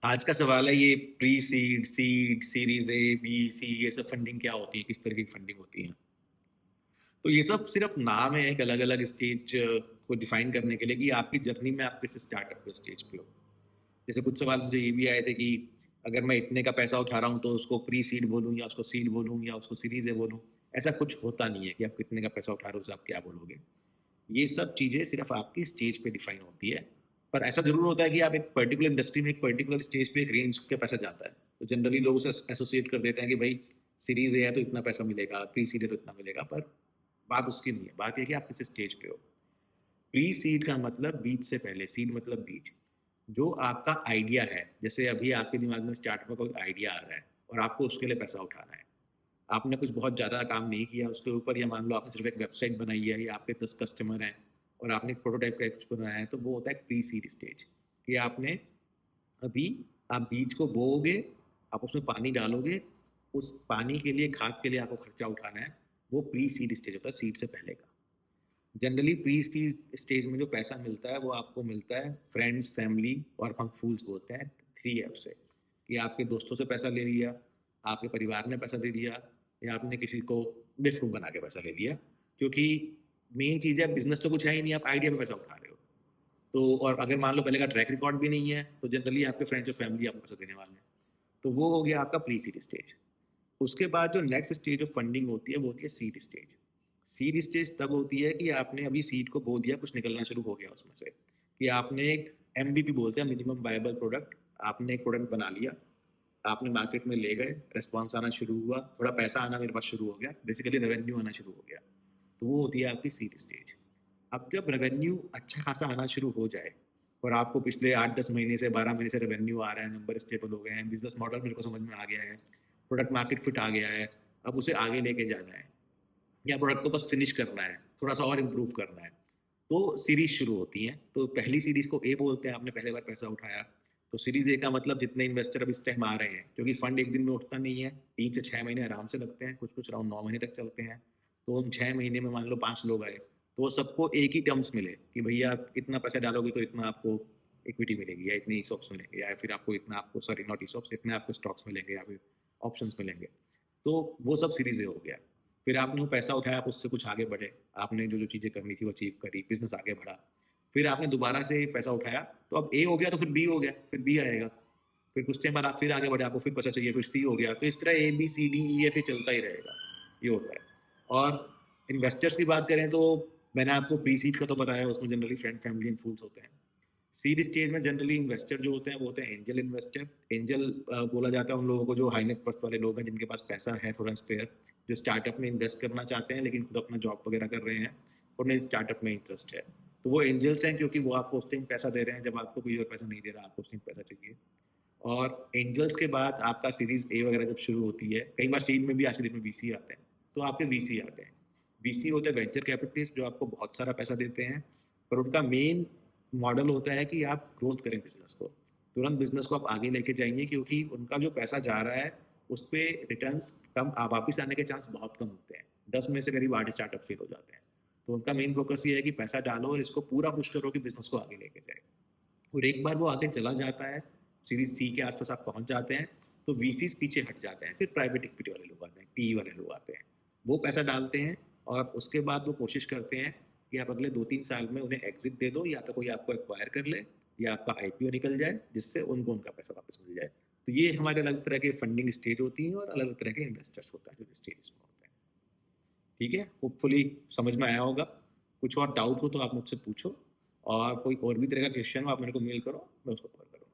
आज का सवाल है ये pre seed, seed, series A, B, C, ये सब फंडिंग क्या होती है, किस तरह की फंडिंग होती है। तो ये सब सिर्फ नाम है एक अलग अलग स्टेज को डिफाइन करने के लिए कि आपकी जर्नी में आप किस स्टार्टअप के स्टेज पे हो। जैसे कुछ सवाल मुझे ये भी आए थे कि अगर मैं इतने का पैसा उठा रहा हूँ तो उसको प्री सीड बोलूँ या उसको सीड बोलूँ या उसको सीरीज ए बोलूँ। ऐसा कुछ होता नहीं है कि आप कितने का पैसा उठा रहे हो उसे आप क्या बोलोगे। ये सब चीज़ें सिर्फ आपकी स्टेज पे डिफाइन होती है। पर ऐसा ज़रूर होता है कि आप एक पर्टिकुलर इंडस्ट्री में एक पर्टिकुलर स्टेज पे एक रेंज के पैसा जाता है। तो जनरली लोग उसे एसोसिएट कर देते हैं कि भाई सीरीज़ ए है तो इतना पैसा मिलेगा, प्री सीड है तो इतना मिलेगा, पर बात उसकी नहीं है। बात ये है कि आप किस स्टेज पे हो। प्री सीड का मतलब बीज से पहले, सीड मतलब बीज। जो आपका आइडिया है, जैसे अभी आपके दिमाग में स्टार्टअप का कोई आइडिया आ रहा है और आपको उसके लिए पैसा उठाना है। आपने कुछ बहुत ज़्यादा काम नहीं किया उसके ऊपर, या मान लो आपने सिर्फ एक वेबसाइट बनाई है या आपके 10 कस्टमर हैं और आपने एक प्रोटोटाइप का कुछ बनाया है, तो वो होता है प्री सीड स्टेज। कि आपने अभी आप बीज को बोओगे, आप उसमें पानी डालोगे, उस पानी के लिए, खाद के लिए आपको खर्चा उठाना है। वो प्री सीड स्टेज होता है, सीड से पहले का। जनरली प्री सीड स्टेज में जो पैसा मिलता है वो आपको मिलता है फ्रेंड्स, फैमिली और हम फूल्स बोलते हैं 3 एफ से। कि आपके दोस्तों से पैसा ले लिया, आपके परिवार ने पैसा दे दिया, या आपने किसी को बेवकूफ़ बना के पैसा ले लिया। क्योंकि मेन चीज़ है, बिज़नेस तो कुछ है ही नहीं, आप आइडिया पे पैसा उठा रहे हो। तो और अगर मान लो पहले का ट्रैक रिकॉर्ड भी नहीं है, तो जनरली आपके फ्रेंड्स और फैमिली आपको पैसा देने वाले हैं। तो वो हो गया आपका प्री सीड स्टेज। उसके बाद जो नेक्स्ट स्टेज ऑफ फंडिंग होती है वो होती है सीड स्टेज। सीड स्टेज तब होती है कि आपने अभी सीड को बो दिया, कुछ निकलना शुरू हो गया उसमें से। कि आपने एक एमवीपी बोलते हैं, मिनिमम वायबल प्रोडक्ट। आपने एक प्रोडक्ट बना लिया, आपने मार्केट में ले गए, रिस्पॉन्स आना शुरू हुआ, थोड़ा पैसा आना मेरे पास शुरू हो गया, बेसिकली रेवेन्यू आना शुरू हो गया। तो वो होती है आपकी सीड स्टेज। अब जब रेवेन्यू अच्छा खासा आना शुरू हो जाए और आपको पिछले 8-10 महीने से 12 महीने से रेवेन्यू आ रहा है, नंबर स्टेबल हो गए हैं, बिजनेस मॉडल मेरे को समझ में आ गया है, प्रोडक्ट मार्केट फिट आ गया है, अब उसे आगे लेके जाना है या प्रोडक्ट को बस फिनिश करना है, थोड़ा-सा और इम्प्रूव करना है, तो सीरीज़ शुरू होती हैं। तो पहली सीरीज़ को ए बोलते हैं, आपने पहली बार पैसा उठाया। तो सीरीज़ ए का मतलब जितने इन्वेस्टर अब इस टाइम आ रहे हैं, क्योंकि फंड एक दिन में उठता नहीं है, 3 से 6 महीने आराम से लगते हैं, कुछ-कुछ अराउंड 9 महीने तक चलते हैं। तो उन 6 महीने में मान लो 5 लोग आए, तो सबको एक ही टर्म्स मिले कि भैया आप इतना पैसा डालोगे तो इतना आपको इक्विटी मिलेगी, या इतने ईसॉप्स मिलेंगे, या फिर आपको इतना, आपको सॉरी नॉट ईसॉप्स, इतने आपको स्टॉक्स मिलेंगे या फिर ऑप्शंस मिलेंगे। तो वो सब सीरीज़ ए हो गया। फिर आपने वो पैसा उठाया, आप उससे कुछ आगे बढ़े, आपने जो-जो चीज़ें करनी थी वो अचीव करी, बिज़नेस आगे बढ़ा। फिर आपने दोबारा से पैसा उठाया, तो अब ए हो गया तो फिर बी हो गया, फिर बी आएगा। फिर कुछ टाइम बाद आप फिर आगे बढ़े, आपको फिर पैसा चाहिए, फिर सी हो गया। तो इस तरह ए, बी, सी, डी, ई, एफ ये चलता ही रहेगा। ये होता है। और इन्वेस्टर्स की बात करें तो मैंने आपको प्री-सीड का तो बताया, उसमें जनरली फ्रेंड, फैमिली एंड फूल्स होते हैं। सीड स्टेज में जनरली इन्वेस्टर जो होते हैं वो होते हैं एंजल इन्वेस्टर। एंजल बोला जाता है उन लोगों को जो हाई नेट वर्थ वाले लोग हैं, जिनके पास पैसा है थोड़ा स्पेयर, जो स्टार्टअप में इन्वेस्ट करना चाहते हैं लेकिन खुद अपना जॉब वगैरह कर रहे हैं और उन्हें स्टार्टअप में इंटरेस्ट है। तो वो एंजल्स हैं, क्योंकि वो आपको उस टाइम पैसा दे रहे हैं जब आपको कोई और पैसा नहीं दे रहा, आपको उस टाइम पैसा चाहिए। और एंजल्स के बाद आपका सीरीज ए वगैरह जब शुरू होती है, कई बार सीड में भी, आज के डेट में वीसी आते हैं, तो आपके वीसी आते हैं। वीसी होते हैं वेंचर कैपिटलिस्ट, जो आपको बहुत सारा पैसा देते हैं, पर उनका मेन मॉडल होता है कि आप ग्रोथ करें बिजनेस को, तुरंत बिजनेस को आप आगे लेके जाएंगे, क्योंकि उनका जो पैसा जा रहा है उस पर रिटर्न्स कम, वापिस आने के चांस बहुत कम होते हैं। 10 में से करीब 8 स्टार्टअप फेल हो जाते हैं। तो उनका मेन फोकस ये है कि पैसा डालो और इसको पूरा पुश करो कि बिजनेस को आगे लेके जाए। और एक बार वो आगे चला जाता है, सीरीज सी के आसपास आप पहुंच जाते हैं, तो वीसीज पीछे हट जाते हैं, फिर प्राइवेट इक्विटी वाले लोग आते हैं, पीई वाले लोग आते हैं, वो पैसा डालते हैं। और उसके बाद वो कोशिश करते हैं कि आप अगले 2-3 साल में उन्हें एग्जिट दे दो, या तो कोई आपको एक्वायर कर ले या आपका आईपीओ निकल जाए, जिससे उनको उनका पैसा वापस मिल जाए। तो ये हमारे अलग तरह के फंडिंग स्टेज होती है और अलग तरह के इन्वेस्टर्स होता है जो स्टेज में होते हैं। ठीक है, होपफुली समझ में आया होगा। कुछ और डाउट हो तो आप मुझसे पूछो, और कोई और भी तरह का क्वेश्चन हो आप मेरे को मेल करो, मैं उसको कवर करूँ।